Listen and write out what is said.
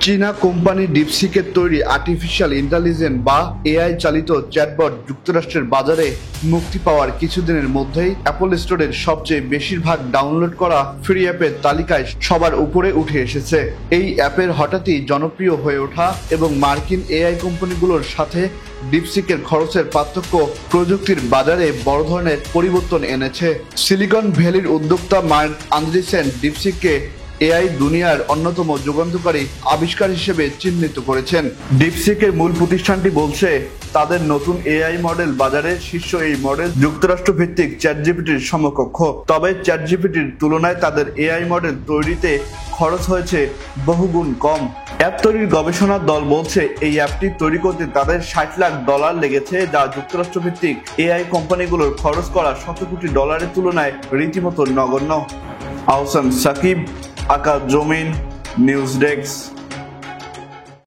চীনা কোম্পানি ডিপসিকের তৈরি artificial intelligence বা এআই চালিত চ্যাটবট যুক্তরাষ্ট্রের বাজারে মুক্তি পাওয়ার কিছুদিনের মধ্যেই অ্যাপল স্টোরের সবচেয়ে বেশিরভাগ ডাউনলোড করা ফ্রি অ্যাপের তালিকায় সবার উপরে উঠে এসেছে। এই অ্যাপের হঠাৎই জনপ্রিয় হয়ে ওঠা এবং মার্কিন এআই কোম্পানিগুলোর সাথে ডিপসিকের খরচের পার্থক্য প্রযুক্তির বাজারে বড় ধরনের পরিবর্তন এনেছে। সিলিকন ভ্যালির উদ্যোক্তা মার্ক আন্দ্রিসেন ডিপসিককে এআই দুনিয়ার অন্যতম যুগান্তকারী আবিষ্কার হিসেবে চিহ্নিত করেছেন। ডিপসিকের মূল প্রতিষ্ঠানটি বলছে তাদের নতুন এআই মডেল বাজারের শীর্ষ। এই মডেল যুক্তরাষ্ট্র ভিত্তিক চ্যাটজিপিটির সমকক্ষ, তবে চ্যাটজিপিটির তুলনায় তাদের এআই মডেল তৈরিতে খরচ হয়েছে বহুগুণ কম। অ্যাপ তৈরির গবেষণা দল বলছে এই অ্যাপটি তৈরি করতে তাদের $60 লাখ লেগেছে, যা যুক্তরাষ্ট্র ভিত্তিক এআই কোম্পানিগুলোর খরচ করা $100 কোটি তুলনায় রীতিমতো নগণ্য। আহসান সাকিব, আকাশ জমিন, নিউজ ডেস্ক।